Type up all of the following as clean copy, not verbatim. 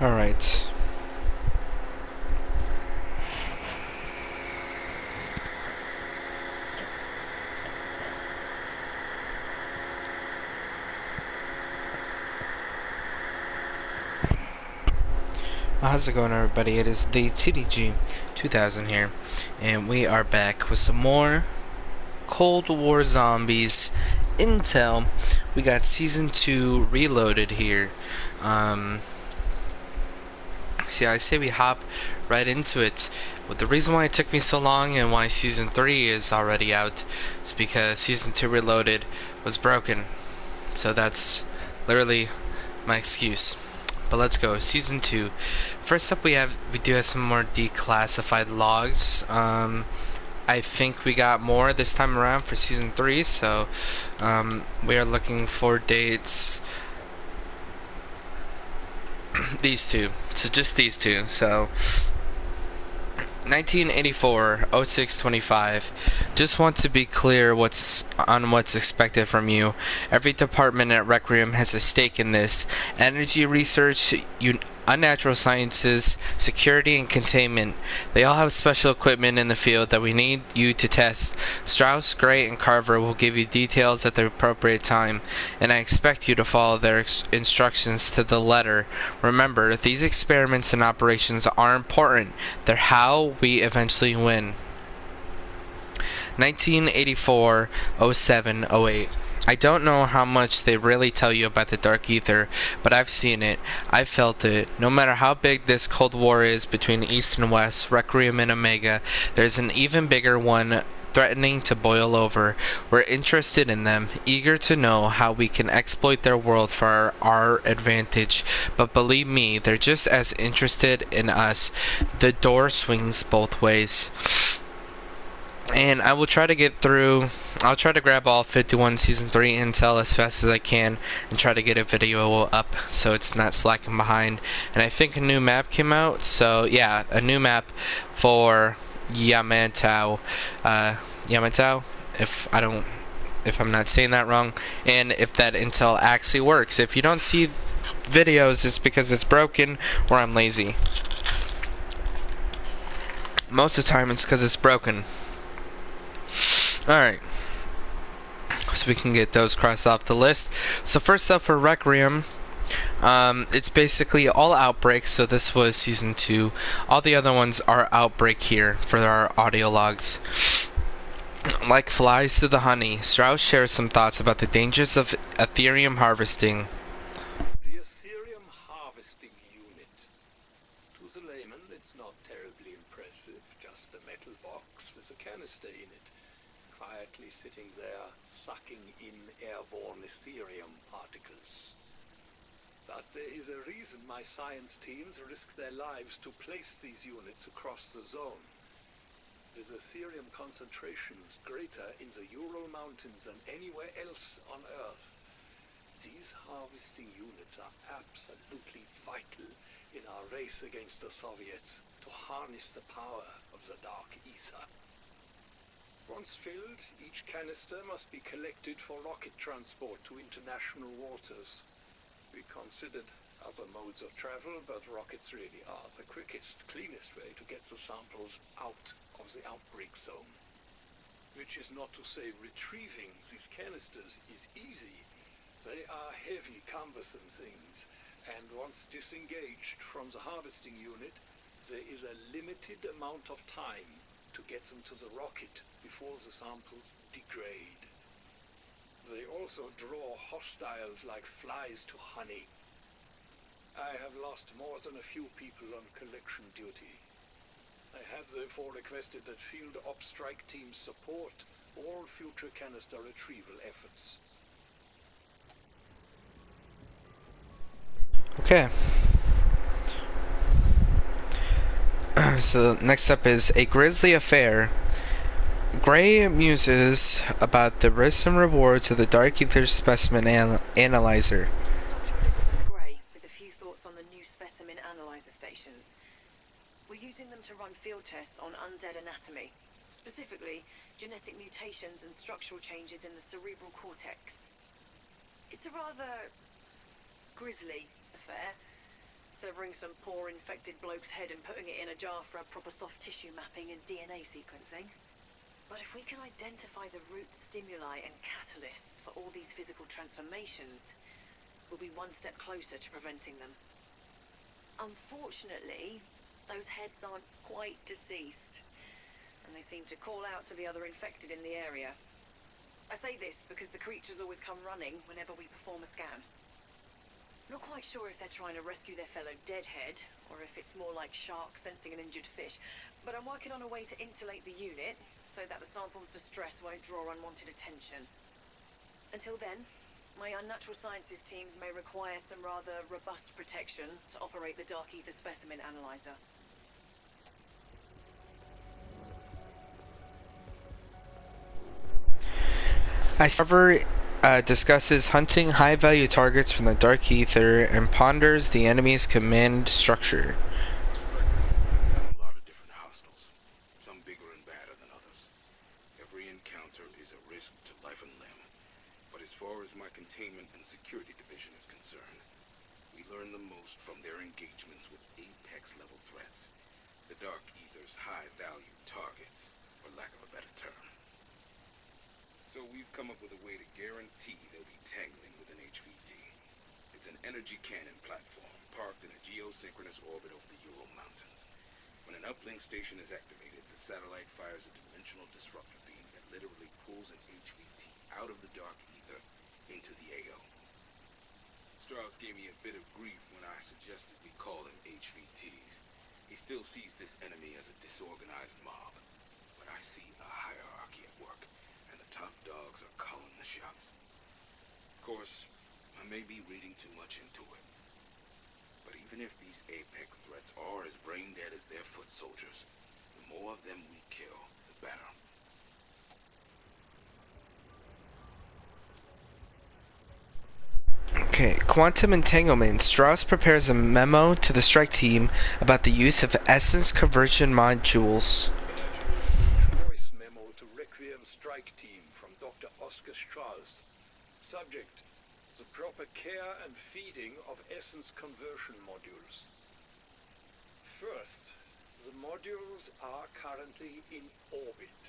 Alright. How's it going, everybody? It is the TDG 2000 here, and we are back with some more Cold War Zombies intel. We got Season 2 Reloaded here. See, I say we hop right into it. But the reason why it took me so long and why Season 3 is already out is because Season 2 Reloaded was broken. So that's literally my excuse. But let's go. Season 2. First up, we do have some more declassified logs. I think we got more this time around for Season 3, so we are looking for dates. These two. So just these two. So 1984 0625. Just want to be clear what's expected from you. Every department at Requiem has a stake in this. Energy research, unnatural sciences, security, and containment. They all have special equipment in the field that we need you to test. Strauss, Gray, and Carver will give you details at the appropriate time, and I expect you to follow their instructions to the letter. Remember, these experiments and operations are important. They're how we eventually win. 1984 07 08. I don't know how much they really tell you about the Dark Ether, but I've seen it. I've felt it. No matter how big this Cold War is between East and West, Requiem and Omega, there's an even bigger one threatening to boil over. We're interested in them, eager to know how we can exploit their world for our advantage. But believe me, they're just as interested in us. The door swings both ways. And I will try to get through. I'll try to grab all 51 Season 3 intel as fast as I can and try to get a video up so it's not slacking behind. And I think a new map came out, so yeah, a new map for Yamantau. Yamantau, if I'm not saying that wrong, and if that intel actually works. If you don't see videos, it's because it's broken or I'm lazy. Most of the time it's because it's broken. Alright, so we can get those crossed off the list. So first up for Requiem, it's basically all Outbreak, so this was Season 2. All the other ones are Outbreak here for our audio logs. Like flies to the honey, Strauss shares some thoughts about the dangers of Ethereum harvesting. The Ethereum harvesting unit. To the layman, it's not terribly impressive, just a metal box with a canister in it, quietly sitting there, sucking in airborne Ethereum particles. But there is a reason my science teams risk their lives to place these units across the zone. With Ethereum concentrations greater in the Ural Mountains than anywhere else on Earth, these harvesting units are absolutely vital in our race against the Soviets to harness the power of the Dark Ether. Once filled, each canister must be collected for rocket transport to international waters. We considered other modes of travel, but rockets really are the quickest, cleanest way to get the samples out of the outbreak zone. Which is not to say retrieving these canisters is easy. They are heavy, cumbersome things, and once disengaged from the harvesting unit, there is a limited amount of time to get them to the rocket before the samples degrade. They also draw hostiles like flies to honey. I have lost more than a few people on collection duty. I have therefore requested that Field Op Strike teams support all future canister retrieval efforts. Okay. So next up is A Grisly Affair. Gray muses about the risks and rewards of the Dark Ether Specimen Analyzer. Gray, with a few thoughts on the new specimen analyzer stations. We're using them to run field tests on undead anatomy, specifically genetic mutations and structural changes in the cerebral cortex. It's a rather grisly affair. severing some poor infected bloke's head and putting it in a jar for a proper soft tissue mapping and DNA sequencing. But if we can identify the root stimuli and catalysts for all these physical transformations, we'll be one step closer to preventing them. Unfortunately, those heads aren't quite deceased, and they seem to call out to the other infected in the area. I say this because the creatures always come running whenever we perform a scan. Not quite sure if they're trying to rescue their fellow deadhead, or if it's more like sharks sensing an injured fish, but I'm working on a way to insulate the unit so that the sample's distress won't draw unwanted attention. Until then, my unnatural sciences teams may require some rather robust protection to operate the Dark Ether specimen analyzer. Cover discusses hunting high-value targets from the Dark Ether and ponders the enemy's command structure. A lot of different hostiles, some bigger and badder than others. Every encounter is a risk to life and limb. But as far as my containment and security division is concerned, we learn the most from their engagements with Apex-level threats. The Dark Ether's high-value targets, for lack of a better term. So we've come up with a way to guarantee they'll be tangling with an HVT. It's an energy cannon platform, parked in a geosynchronous orbit over the Ural Mountains. When an uplink station is activated, the satellite fires a dimensional disruptor beam that literally pulls an HVT out of the Dark Ether into the AO. Strauss gave me a bit of grief when I suggested we call them HVTs. He still sees this enemy as a disorganized mob, but I see a hierarchy at work. Top dogs are calling the shots. Of course, I may be reading too much into it. But even if these Apex threats are as brain dead as their foot soldiers, the more of them we kill, the better. Okay, quantum entanglement. Strauss prepares a memo to the strike team about the use of essence conversion modules. Voice memo to Requiem strike team from Dr. Oscar Strauss. Subject: the proper care and feeding of essence conversion modules. First, the modules are currently in orbit.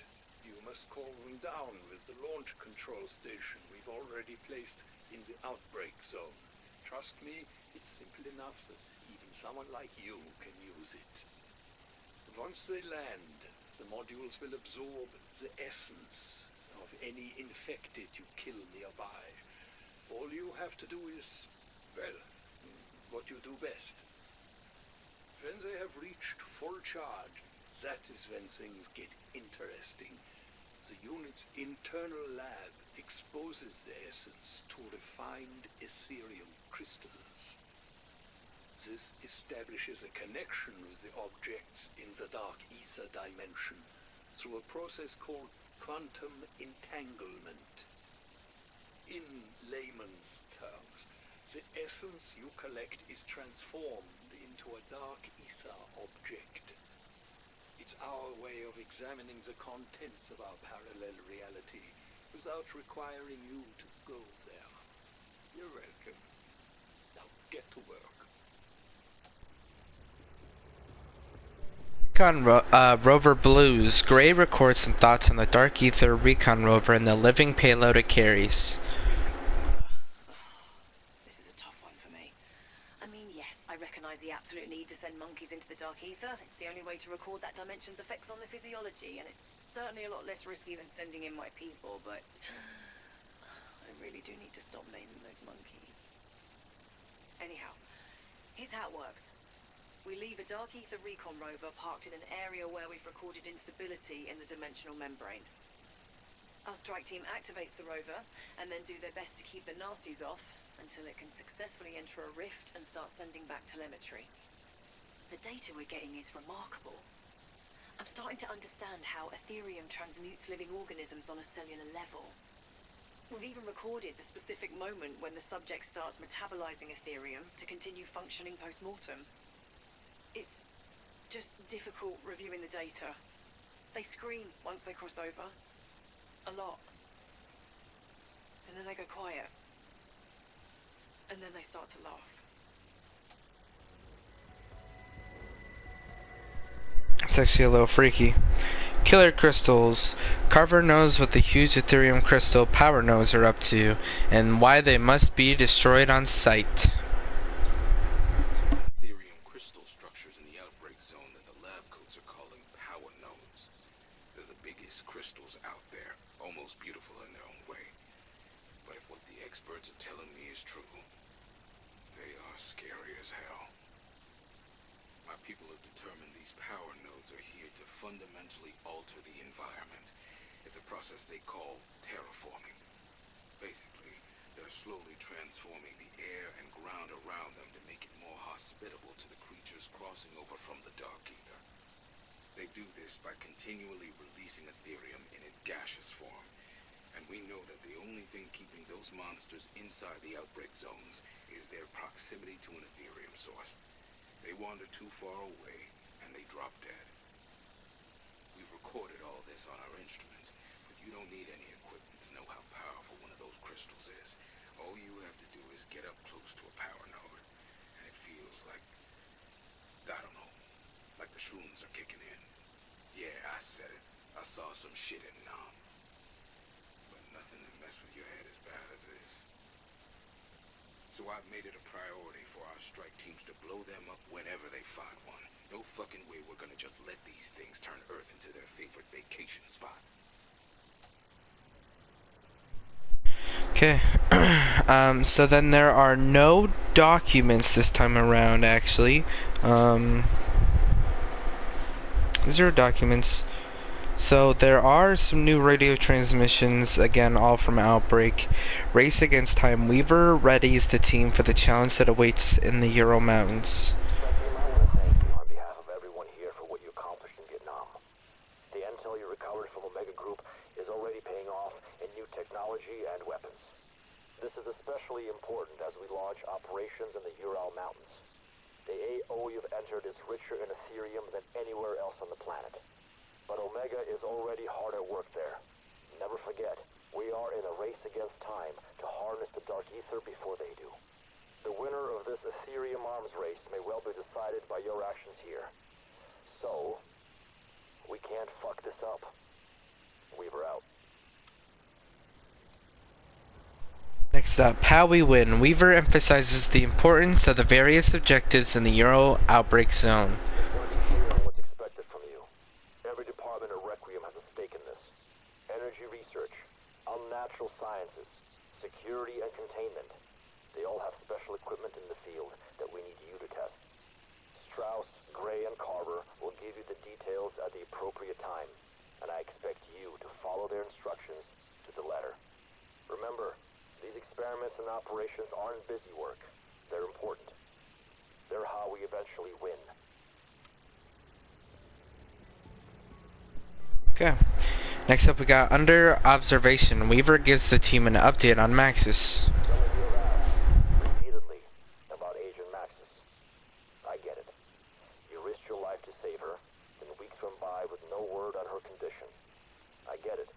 You must call them down with the launch control station we've already placed in the outbreak zone. Trust me, it's simple enough that even someone like you can use it. Once they land, the modules will absorb the essence of any infected you kill nearby. All you have to do is, well, what you do best. When they have reached full charge, that is when things get interesting. The unit's internal lab exposes the essence to refined Ethereum crystals. This establishes a connection with the objects in the Dark Ether dimension through a process called quantum entanglement. In layman's terms, the essence you collect is transformed into a Dark Ether object. It's our way of examining the contents of our parallel reality without requiring you to go there. You're welcome. Now get to work. Rover Blues. Gray records some thoughts on the Dark Ether recon rover and the living payload it carries. This is a tough one for me. I mean, yes, I recognize the absolute need to send monkeys into the Dark Ether. It's the only way to record that dimension's effects on the physiology, and it's certainly a lot less risky than sending in my people, but I really do need to stop naming those monkeys. Anyhow, here's how it works. We leave a Dark Ether recon rover parked in an area where we've recorded instability in the dimensional membrane. Our strike team activates the rover, and then do their best to keep the nasties off until it can successfully enter a rift and start sending back telemetry. The data we're getting is remarkable. I'm starting to understand how Ethereum transmutes living organisms on a cellular level. We've even recorded the specific moment when the subject starts metabolizing Ethereum to continue functioning post-mortem. It's just difficult reviewing the data. They scream once they cross over. A lot. And then they go quiet. And then they start to laugh. It's actually a little freaky. Killer crystals. Carver knows what the huge Ethereum crystal power nodes are up to, and why they must be destroyed on sight. Ethereum crystal structures in the outbreak zone that the lab coats are calling power nodes. They're the biggest crystals out there, almost beautiful in their own way. But if what the experts are telling me is true, they are scary as hell. My people have determined these power nodes are here to fundamentally alter the environment. It's a process they call terraforming. Basically, they're slowly transforming the air and ground around them to make it more hospitable to the creatures crossing over from the Dark Ether. They do this by continually releasing Ethereum in its gaseous form. And we know that the only thing keeping those monsters inside the outbreak zones is their proximity to an Ethereum source. They wander too far away, and they drop dead. We've recorded all this on our instruments, but you don't need any equipment to know how powerful one of those crystals is. All you have to do is get up close to a power node, and it feels like, I don't know, like the shrooms are kicking in. Yeah, I said it. I saw some shit in Nam. But nothing to mess with your head as bad as this. So I've made it a priority for our strike teams to blow them up whenever they find one. No fucking way we're gonna just let these things turn Earth into their favorite vacation spot. Okay. So then there are no documents this time around, actually. 0 documents. So there are some new radio transmissions, again, all from Outbreak. Race against Time Weaver readies the team for the challenge that awaits in the Ural Mountains. Thank you on behalf of everyone here for what you accomplished in Vietnam. The intel you recovered from Omega Group is already paying off in new technology and weapons. This is especially important as we launch operations in the Ural Mountains. The AO you've entered is richer in Ethereum than anywhere else on the planet. But Omega is already hard at work there. Never forget, we are in a race against time to harness the Dark Ether before they do. The winner of this Ethereum arms race may well be decided by your actions here. So, we can't fuck this up. Weaver out. Next up, how we win. Weaver emphasizes the importance of the various objectives in the Ural Outbreak Zone. What's expected from you. Every department at Requiem has a stake in this. Energy research, unnatural sciences, security and containment. They all have special equipment in the field that we need you to test. Strauss, Gray, and Carver will give you the details at the appropriate time, and I expect you to follow their instructions to the letter. Remember, these experiments and operations aren't busy work. They're important. They're how we eventually win. Okay. Next up we got Under Observation. Weaver gives the team an update on Maxis. Some of you have asked repeatedly about Agent Maxis. I get it. You risked your life to save her, then weeks went by with no word on her condition. I get it.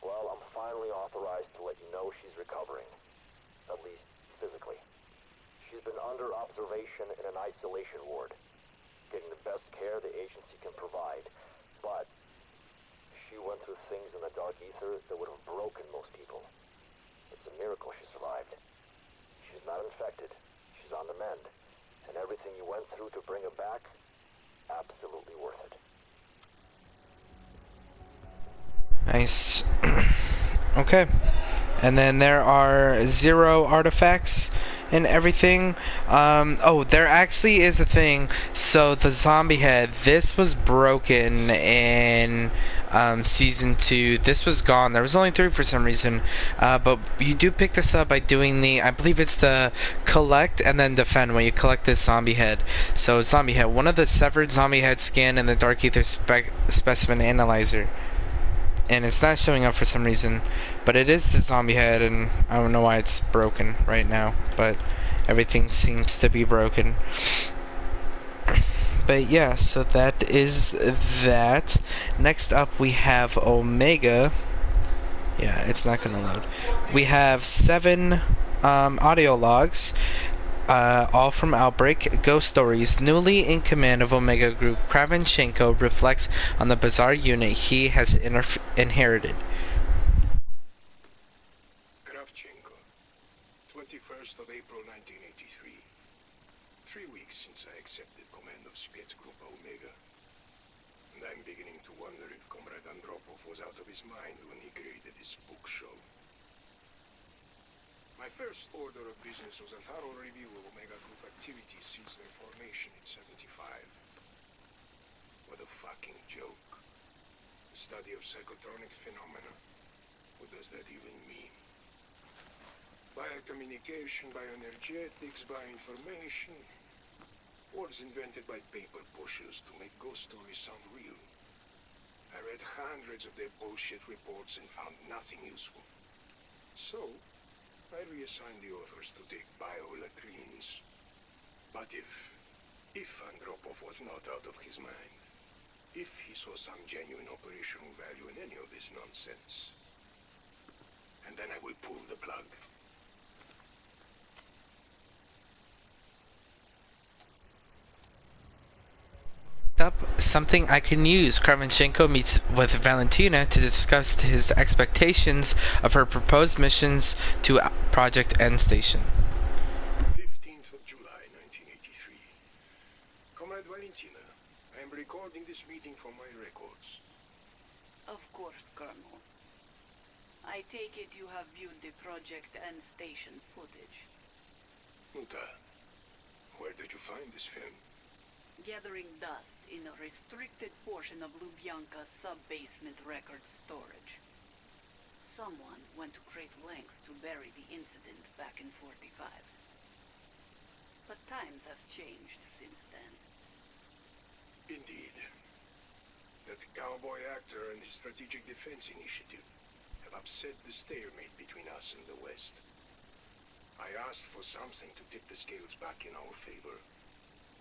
Well, I'm finally authorized to let you know she's recovering. At least, physically. She's been under observation in an isolation ward, getting the best care the agency can provide. But she went through things in the Dark Ether that would have broken most people. It's a miracle she survived. She's not infected. She's on the mend. And everything you went through to bring her back, absolutely worth it. Nice. Okay. And then there are 0 artifacts and everything. Oh, there actually is a thing. So the zombie head, this was broken in season 2. This was gone. There was only 3 for some reason. But you do pick this up by doing the, I believe it's the collect and then defend when you collect this zombie head. So zombie head, one of the severed zombie heads scanned in the Dark Ether specimen analyzer. And it's not showing up for some reason, but it is the zombie head, and I don't know why it's broken right now, but everything seems to be broken. But yeah, so that is that. Next up we have Omega. Yeah, it's not gonna load. We have 7 audio logs. all from Outbreak, Ghost Stories. Newly in command of Omega Group, Kravchenko reflects on the bizarre unit he has inherited. Kravchenko, 21st of April 1983. 3 weeks since I accepted command of Spetsgruppe Omega. And I'm beginning to wonder if Comrade Andropov was out of his mind when he created this book show. My first order of business was a thorough review of Omega Group activities since their formation in 75. What a fucking joke. The study of psychotronic phenomena. What does that even mean? Biocommunication, bioenergetics, bioinformation. Words invented by paper pushers to make ghost stories sound real. I read hundreds of their bullshit reports and found nothing useful. So, I reassigned the authors to take bio-latrines. But if Andropov was not out of his mind, if he saw some genuine operational value in any of this nonsense, and then I will pull the plug. Up something I can use. Kravchenko meets with Valentina to discuss his expectations of her proposed missions to Project End Station. 15th of July, 1983. Comrade Valentina, I am recording this meeting for my records. Of course, Colonel. I take it you have viewed the Project End Station footage. Uta, where did you find this film? Gathering dust in a restricted portion of Lubyanka's sub-basement record storage. Someone went to great lengths to bury the incident back in 45. But times have changed since then. Indeed. That cowboy actor and his Strategic Defense Initiative have upset the stalemate between us and the West. I asked for something to tip the scales back in our favor.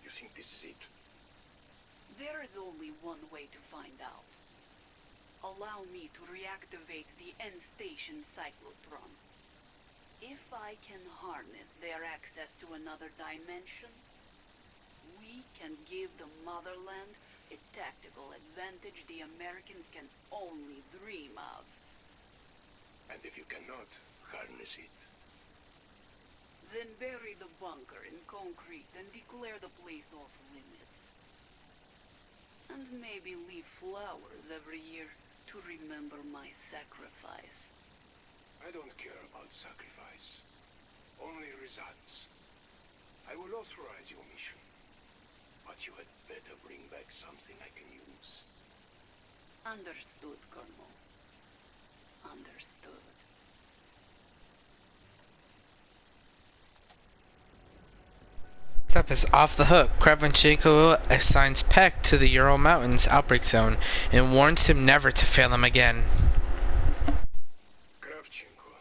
You think this is it? There is only one way to find out. Allow me to reactivate the End Station cyclotron. If I can harness their access to another dimension, we can give the motherland a tactical advantage the Americans can only dream of. And if you cannot harness it? Then bury the bunker in concrete and declare the place off limits. And maybe leave flowers every year to remember my sacrifice. I don't care about sacrifice. Only results. I will authorize your mission. But you had better bring back something I can use. Understood, Colonel. Understood. Up is off the hook. Kravchenko assigns Peck to the Ural Mountains outbreak zone and warns him never to fail him again. Kravchenko,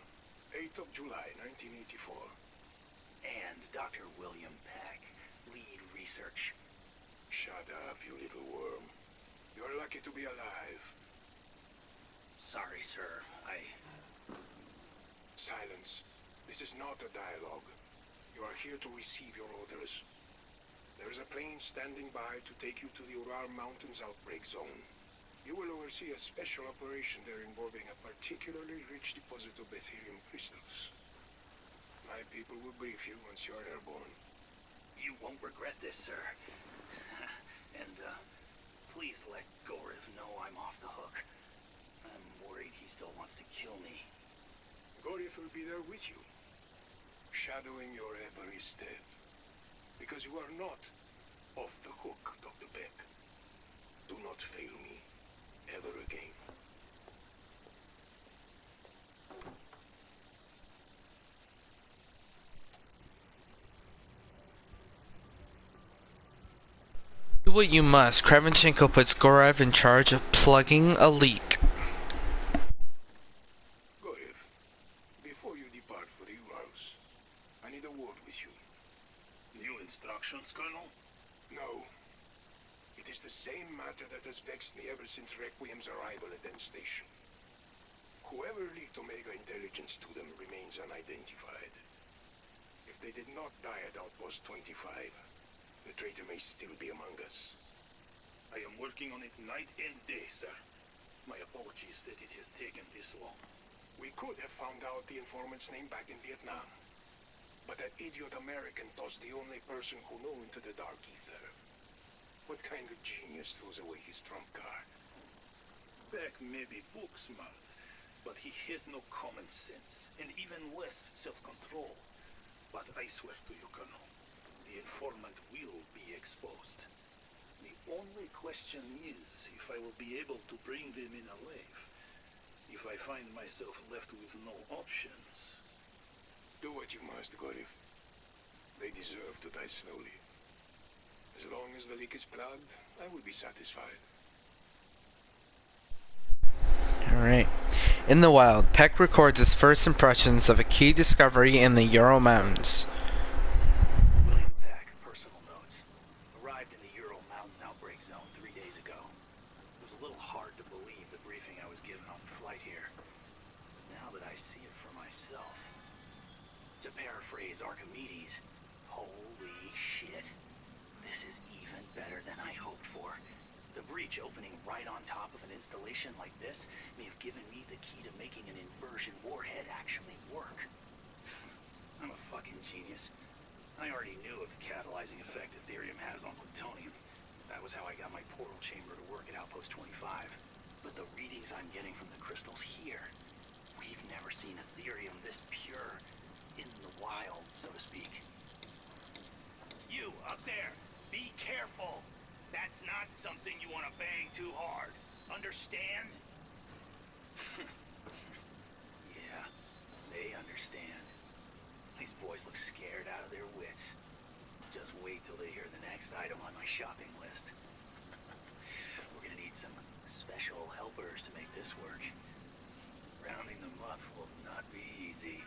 8th of July, 1984. And Dr. William Peck, lead research. Shut up, you little worm. You're lucky to be alive. Sorry, sir. Silence. This is not a dialogue. You are here to receive your orders. There is a plane standing by to take you to the Ural Mountains outbreak zone. You will oversee a special operation there involving a particularly rich deposit of Betherium crystals. My people will brief you once you are airborne. You won't regret this, sir. And, please let Gorev know I'm off the hook. I'm worried he still wants to kill me. Gorev will be there with you, shadowing your every step. Because you are not off the hook, Dr. Peck. Do not fail me ever again. Do what you must. Kravchenko puts Gorev in charge of plugging a leak. Gorev, before you depart for the Urals, I need a word with you. New instructions, Colonel? No. It is the same matter that has vexed me ever since Requiem's arrival at End Station. Whoever leaked Omega intelligence to them remains unidentified. If they did not die at Outpost 25. The traitor may still be among us. I am working on it night and day, sir. My apologies that it has taken this long. We could have found out the informant's name back in Vietnam. But that idiot American was the only person who knew into the Dark Ether. What kind of genius throws away his trump card? Beck may be book smart, but he has no common sense, and even less self-control. But I swear to you, Colonel, the informant will be exposed. The only question is if I will be able to bring them in alive. If I find myself left with no options. Do what you must, Gorif. They deserve to die slowly. As long as the leak is plugged, I will be satisfied. Alright. In the wild, Peck records his first impressions of a key discovery in the Ural Mountains. William Peck, personal notes. Arrived in the Ural Mountain outbreak zone 3 days ago. It was a little hard to believe the briefing I was given on the flight here. Now that I see it for myself. To paraphrase Archimedes, holy shit. This is even better than I hoped for. The breach opening right on top of an installation like this may have given me the key to making an inversion warhead actually work. I'm a fucking genius. I already knew of the catalyzing effect Ethereum has on plutonium. That was how I got my portal chamber to work at Outpost 25. But the readings I'm getting from the crystals here, we've never seen Ethereum this pure, in the wild, so to speak. You, up there, be careful. That's not something you want to bang too hard. Understand? Yeah, they understand. These boys look scared out of their wits. Just wait till they hear the next item on my shopping list. We're gonna need some special helpers to make this work. Rounding them up will not be easy.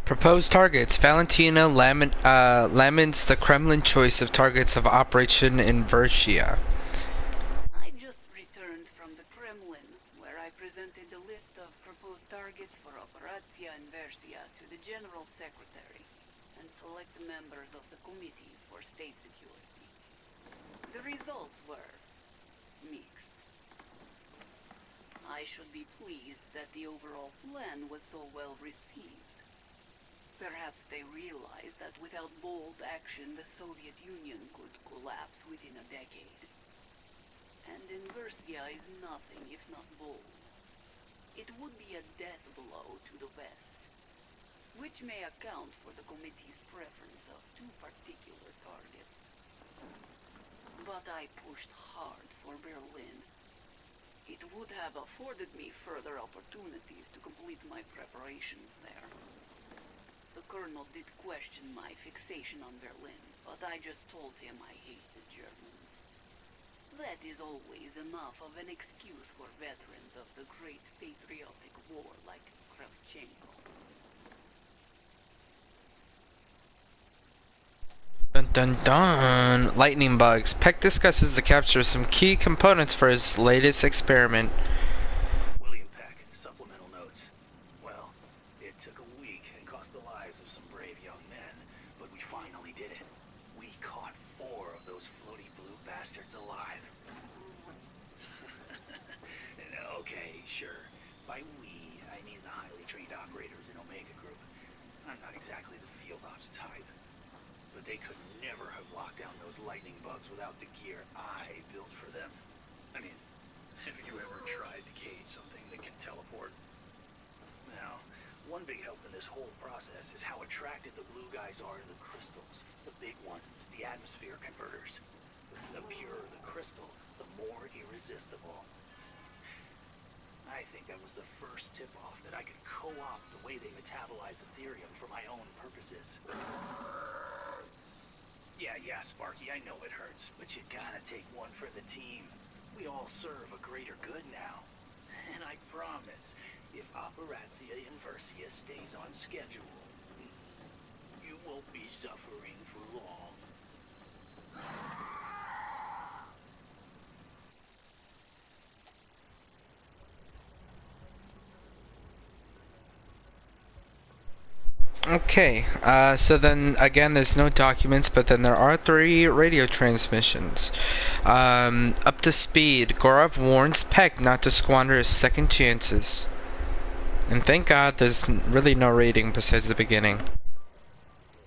Proposed targets. Valentina laments the Kremlin choice of targets of Operation Inversia. I just returned from the Kremlin, where I presented a list of proposed targets for Operatia Inversia to the General Secretary and select members of the Committee for State Security. The results were mixed. I should be pleased that the overall plan was so well received. Perhaps they realized that without bold action, the Soviet Union could collapse within a decade. And Inversia is nothing if not bold. It would be a death blow to the West, which may account for the committee's preference of two particular targets. But I pushed hard for Berlin. It would have afforded me further opportunities to complete my preparations there. The Colonel did question my fixation on Berlin, but I just told him I hate the Germans. That is always enough of an excuse for veterans of the great patriotic war like Kravchenko. Dun dun dun! Lightning bugs. Peck discusses the capture of some key components for his latest experiment. William Peck, supplemental notes. Well, it took a week and cost the lives of some brave young men, but we finally did it. We caught 4 of those floaty blue bastards alive. Okay, sure. By we, I mean the highly trained operators in Omega Group. I'm not exactly the field ops type, but they could never have locked down those lightning bugs without the gear I built for them. I mean, have you ever tried to cage something that can teleport? Now, one big help in this whole process is how attracted the blue guys are to the crystals. The big ones, the atmosphere converters. The purer the crystal, the more irresistible. I think that was the first tip-off that I could co-opt the way they metabolize Ethereum for my own purposes. Yeah, Sparky, I know it hurts, but you gotta take one for the team. We all serve a greater good now. And I promise, if Operatia Inversia stays on schedule, you won't be suffering for long. Okay, so then again, there's no documents, but then there are 3 radio transmissions. Up to speed, Gorov warns Peck not to squander his second chances. And thank God there's really no rating besides the beginning.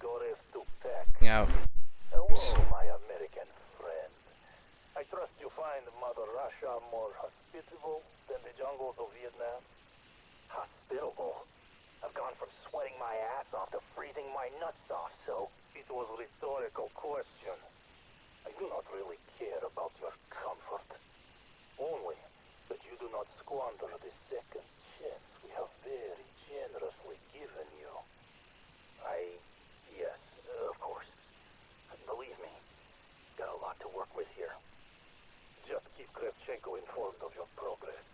Gorev to Peck. Out. Hello, my American friend. I trust you find Mother Russia more hospitable than the jungles of Vietnam? Hospitable? I've gone from sweating my ass off to freezing my nuts off, so it was a rhetorical question. I do not really care about your comfort. Only that you do not squander the second chance we have very generously given you. Yes, of course. Believe me, got a lot to work with here. Just keep Kravchenko informed of your progress.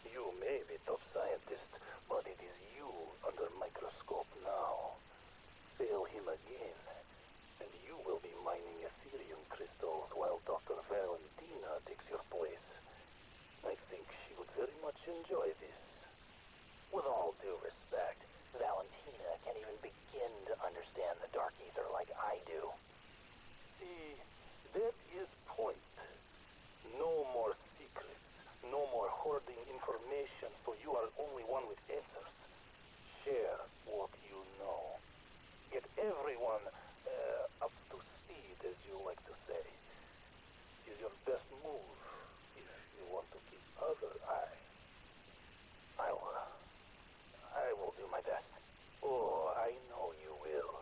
You may be top scientist, but it is you under microscope now. Fail him again, and you will be mining Ethereum crystals while Dr. Valentina takes your place. I think she would very much enjoy this. With all due respect, Valentina can't even begin to understand the Dark Ether like I do. See, that is point. No more secrets, no more hoarding information so you are only one with answers. Share what you know. Get everyone up to speed, as you like to say. Is your best move if you want to keep other eye. I will do my best. Oh, I know you will.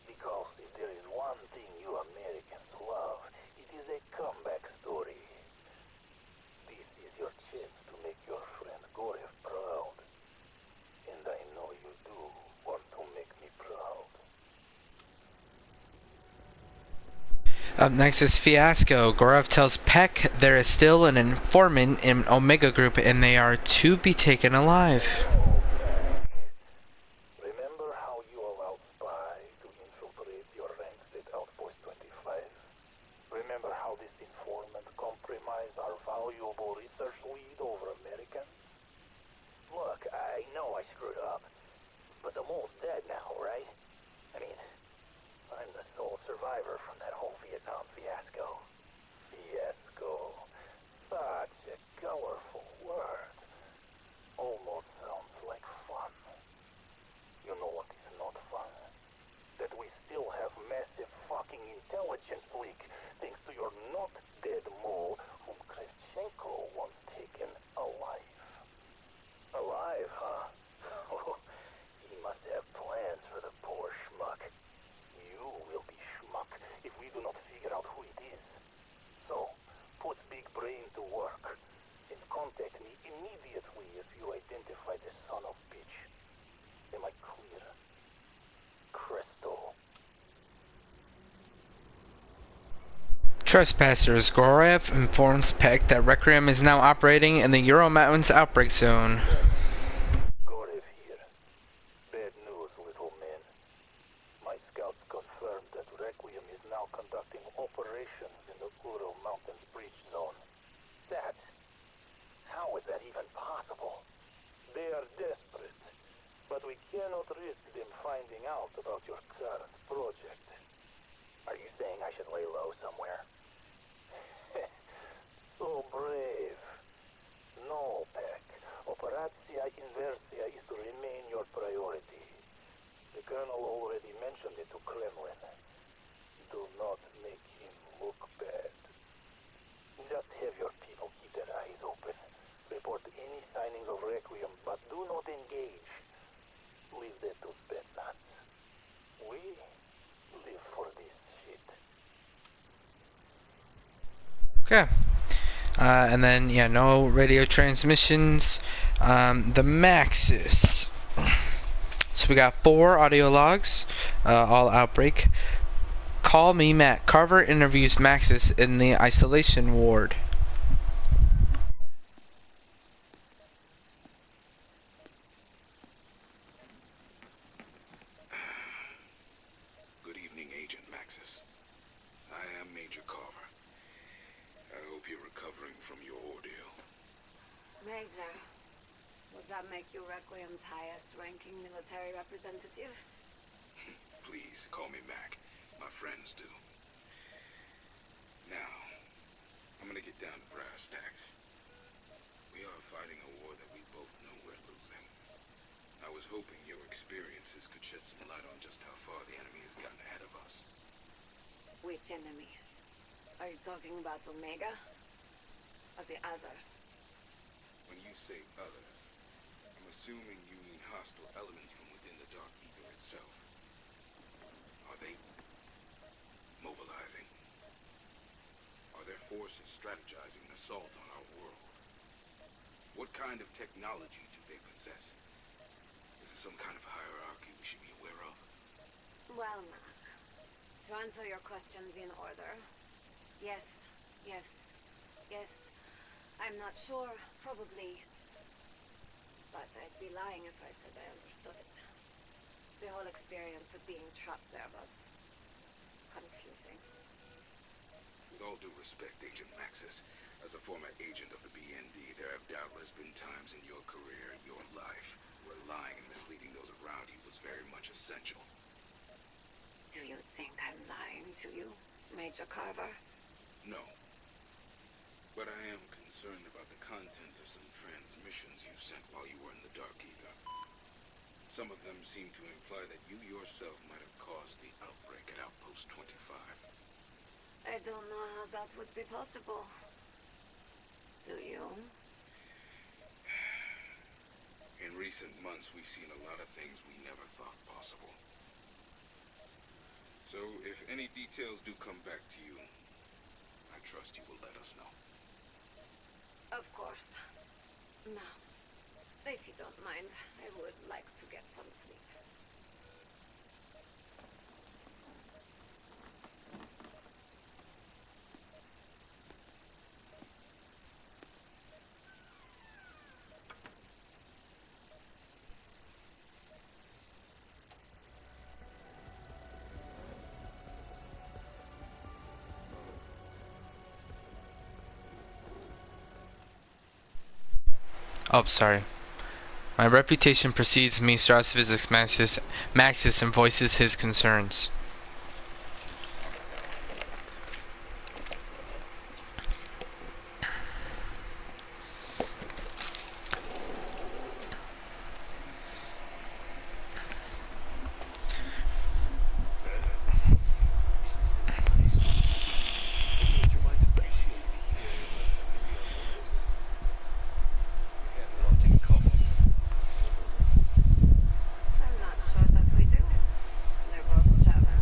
Because if there is one thing you Americans love, it is a comeback story. This is your chance to make your friend Gorev proud. And I know you do want to make me proud. Up next is Fiasco. Gorov tells Peck there is still an informant in Omega Group and they are to be taken alive. Remember how you allowed Spy to infiltrate your ranks at Outpost 25? Remember how this informant compromised our valuable research lead over Americans? Look, I know I screwed up, but the mole's dead now, right? I mean, I'm the sole survivor from that whole Vietnam fiasco. Fiasco. Such a colorful word. Almost sounds like fun. You know what is not fun? That we still have massive fucking intelligence leak thanks to your not dead mole whom Kravchenko once taken alive. Alive, huh? Oh, he must have plans for the poor schmuck. You will be schmuck if we do not figure out who it is. So, put big brain to work and contact me immediately if you identify the son of bitch. Am I clear? Crystal. Trespassers. Gorov informs Peck that Requiem is now operating in the Ural Mountains outbreak zone. Gorev here. Bad news, little man. My scouts confirmed that Requiem is now conducting operations in the Ural Mountains breach zone. How is that even possible? They are desperate, but we cannot risk them finding out about your current project. Are you saying I should lay low somewhere? So brave. No, Peck. Operatia Inversia is to remain your priority. The Colonel already mentioned it to Kremlin. Do not make him look bad. Just have your people keep their eyes open. Report any signings of Requiem, but do not engage. Leave that to Spetsnaz. We live for this shit. Okay. And then, yeah, no radio transmissions. The Maxis. So we got 4 audio logs, all outbreak. Call Me Matt. Carver interviews Maxis in the isolation ward. Good evening, Agent Maxis. I am Major Carver. I hope you're recovering from your ordeal. Major, was that make you Requiem's highest-ranking military representative? Please, call me Mac. My friends do. Now, I'm gonna get down to brass tacks. We are fighting a war that we both know we're losing. I was hoping your experiences could shed some light on just how far the enemy has gotten ahead of us. Which enemy? Are you talking about Omega? Or the others? When you say others, I'm assuming you mean hostile elements from within the Dark Ether itself. Are they mobilizing? Are their forces strategizing an assault on our world? What kind of technology do they possess? Is there some kind of hierarchy we should be aware of? Well, Mac, to answer your questions in order, yes, yes, yes. I'm not sure, probably. But I'd be lying if I said I understood it. The whole experience of being trapped there was confusing. With all due respect, Agent Maxis, as a former agent of the BND, there have doubtless been times in your career, your life, where lying and misleading those around you was very much essential. Do you think I'm lying to you, Major Carver? No. But I am concerned about the content of some transmissions you sent while you were in the Dark Ether. Some of them seem to imply that you yourself might have caused the outbreak at Outpost 25. I don't know how that would be possible. Do you? In recent months, we've seen a lot of things we never thought possible. So, if any details do come back to you, I trust you will let us know. Of course. Now, if you don't mind, I would like to get some sleep. Oh, sorry. My reputation precedes me. Strauss visits Maxis and voices his concerns. I'm not sure that we do. They're both Javans.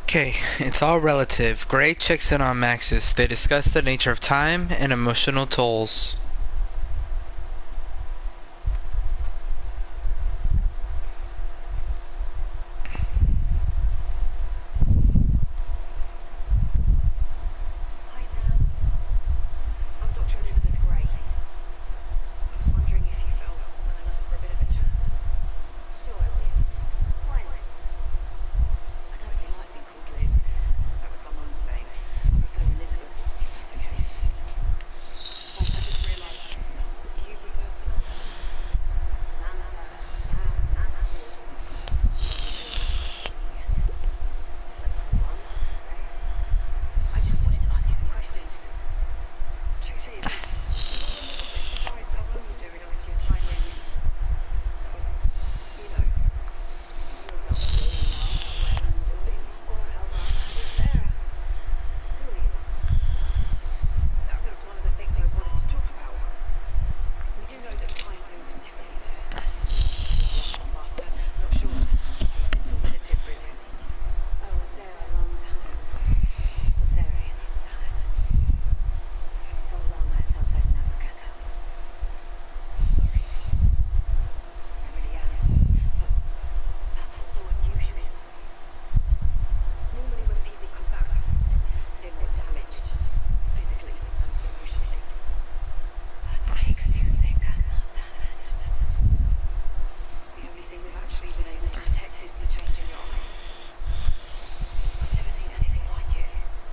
Okay, it's all relative. Gray checks in on Maxis. They discuss the nature of time and emotional tolls. Hi, Sam. I'm Dr. Elizabeth Gray. I was wondering if you felt well enough for a bit of a chat. Sure, Liz. Why not? I don't really like being called Liz. That was my mum's name. I prefer Elizabeth, if that's okay. Oh, I just realised. Do you prefer Samantha? Samantha, Sam, Nancy. What do you want, right? I just wanted to ask you some questions. Truth is, I'm a little bit surprised how well you're doing after your time when you... well, you know. You don't really know how well I'm doing or how long I was there. Do you? That was one of the things I wanted to talk about. We do know that time moves differently there. A lot faster. Not sure. It's all relative, really. I was there a long time. A very long time. So long I felt I'd never get out. I'm sorry. I really am. But that's also unusual. Normally when people come back, they're more damaged. Physically and emotionally. What makes you think I'm not damaged? The only thing we've actually been able to detect is the change in your eyes. I've never seen anything like it.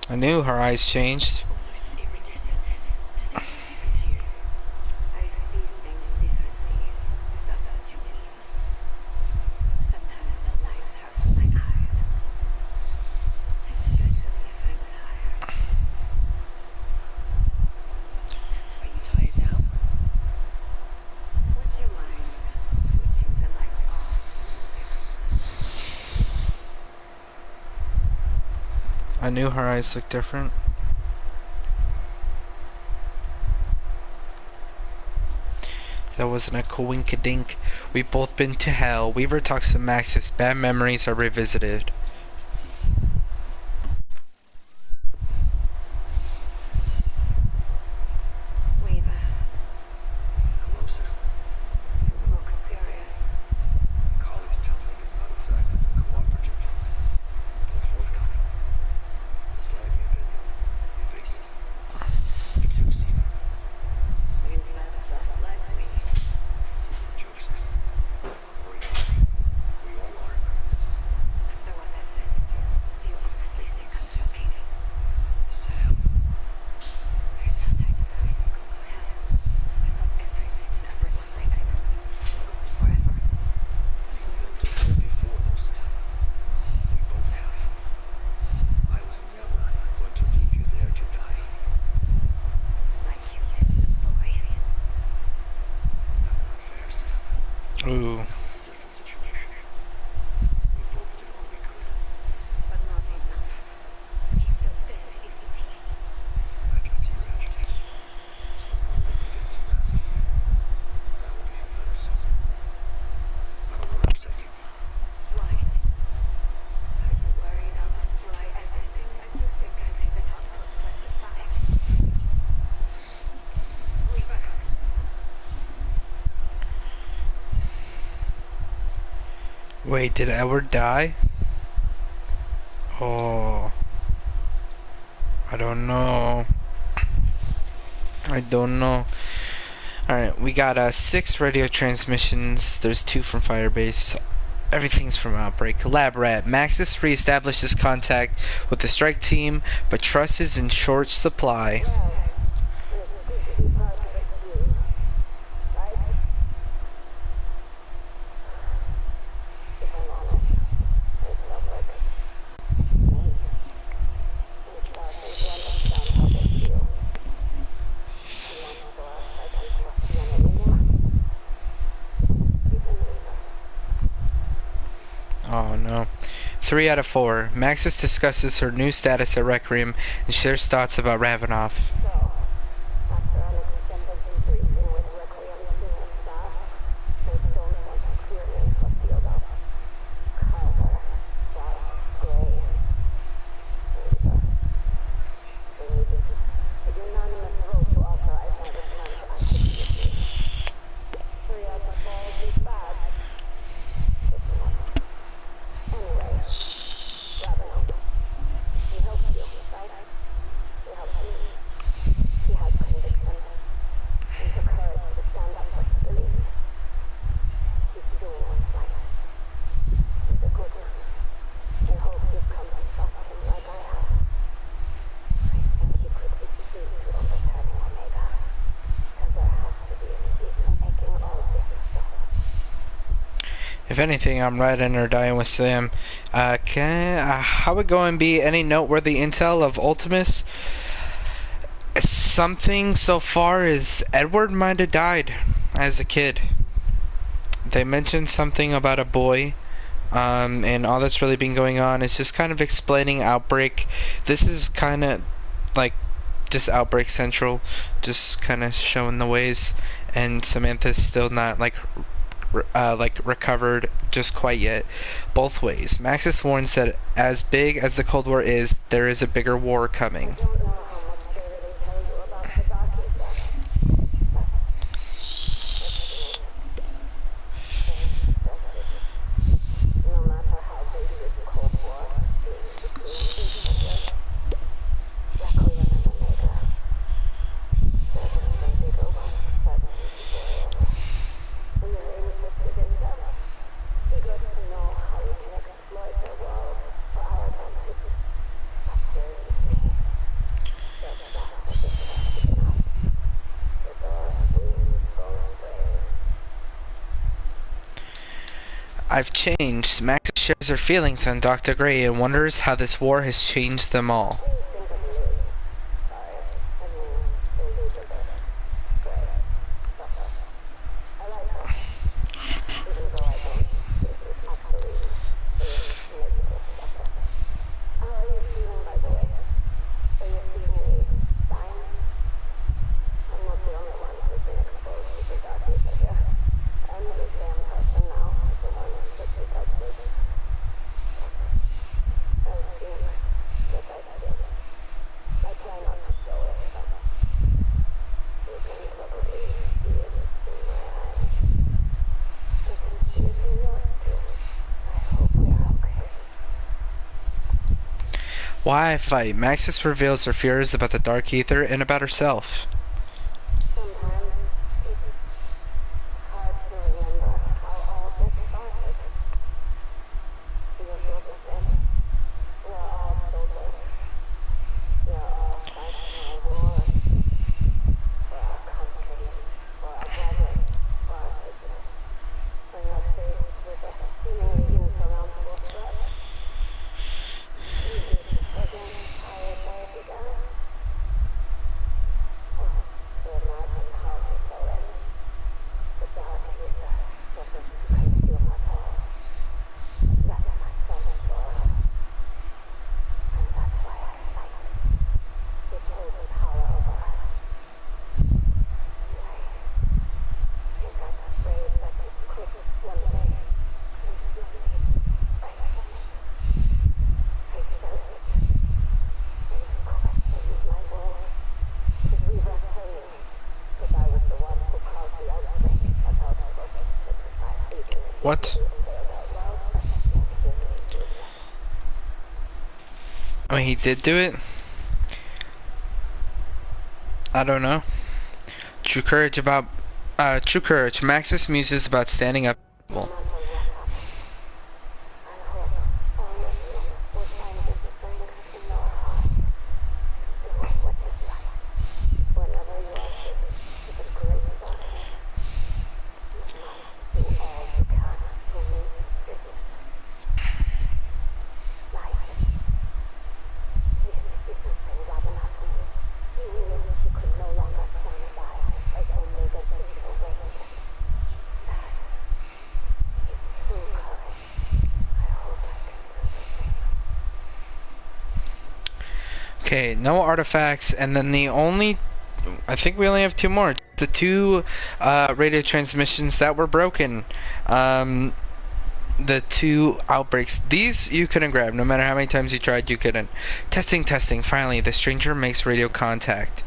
I knew her eyes changed. Almost iridescent. Do things look different to you? I see things differently, if that's what you mean. Sometimes the light hurts my eyes. Especially if I'm tired. Are you tired now? Would you mind switching the lights off? I knew her eyes looked different. That wasn't a coinkydink. We've both been to hell. Weaver talks to Maxis. Bad memories are revisited. Weaver, Hello, sir. you look serious. My colleagues tell me you're not exactly cooperative. Or forthcoming. Slightly a bit evasive. You too, Caesar. You said just like me. This is a joke, sir. Worry about me. We all are. After what I've been through, do you honestly think I'm joking? Sam. I thought I'd die and go to hell. I thought everything and everyone I knew was gone forever. You've been to hell before, though, Sam. We both have. I was never going to leave you there to die. Like you did, some boy. That's not fair, Sam. Ooh. That was a different situation. We both did all we could. But not enough. He's still dead, isn't he? I can see you're agitated. So I'll let you get some rest. That will be for better, Sam. I don't want to upset you. Why? Are you worried I'll destroy everything and you think I take the top post 25? Weaver. Wait, did Edward die? Oh. I don't know. I don't know. Alright, we got 6 radio transmissions. There's 2 from Firebase. Everything's from Outbreak. Lab Rat. Maxis reestablishes contact with the strike team, but trust is in short supply. Oh no. 3 out of 4. Maxis discusses her new status at Requiem and shares thoughts about Ravenov. After an extended debriefing with Requiem senior staff, they don't want to clear me for field op. Carver, Ross, Gray. If anything, I'm riding or dying with Sam. How it going, be any noteworthy intel of Ultimus? Something so far is Edward might have died as a kid. They mentioned something about a boy, and all that's really been going on is just kind of explaining Outbreak. This is kind of like just Outbreak Central, just kind of showing the ways, and Samantha's still not like recovered just quite yet. Both ways. Maxis warns that as big as the Cold War is, there is a bigger war coming. I've changed. Max shares her feelings on Dr. Gray and wonders how this war has changed them all. Why fight? Maxis reveals her fears about the Dark Ether and about herself. What? I mean, he did do it? I don't know. True courage. Maxis muses about standing up. Okay, no artifacts, and then I think we only have two more. The two radio transmissions that were broken. The two outbreaks. These you couldn't grab. No matter how many times you tried, you couldn't. Testing. Finally, the stranger makes radio contact.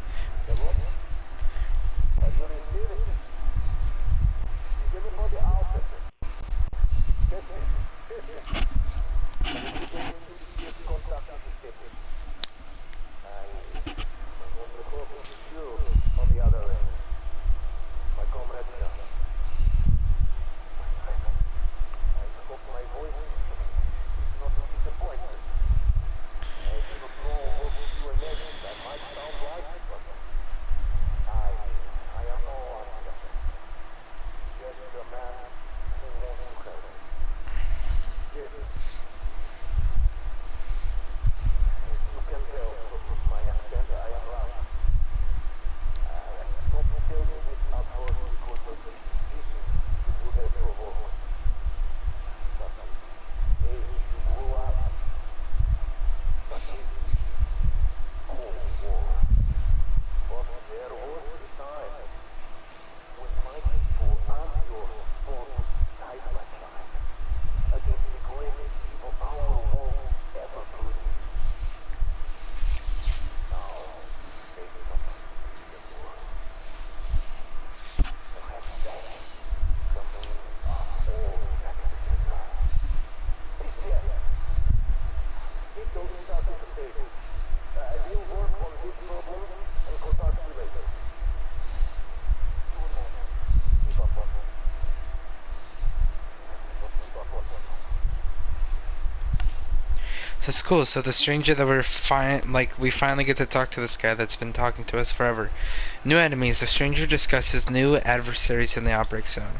So it's cool. So the stranger that we finally get to talk to this guy that's been talking to us forever. New enemies. The stranger discusses new adversaries in the outbreak zone.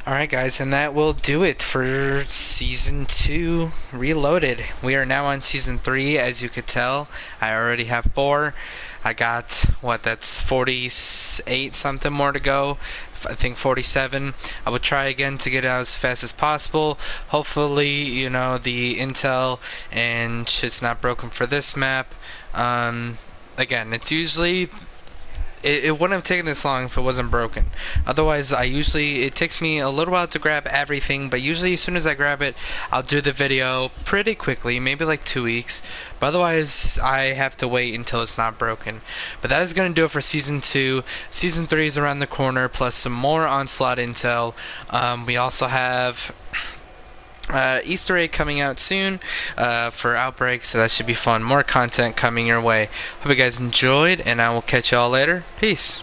Alright guys, and that will do it for Season 2 Reloaded. We are now on Season 3, as you could tell. I already have 4. I got, that's 48 something more to go. I think 47. I will try again to get out as fast as possible. Hopefully, the intel and shit's not broken for this map. Again, it's usually... It wouldn't have taken this long if it wasn't broken. Otherwise, it takes me a little while to grab everything, but usually as soon as I grab it, I'll do the video pretty quickly, maybe like 2 weeks. But otherwise, I have to wait until it's not broken. But that is going to do it for Season 2. Season 3 is around the corner, plus some more Onslaught intel. We also have... Easter egg coming out soon for Outbreak, so that should be fun. More content coming your way. Hope you guys enjoyed, and I will catch y'all later. Peace.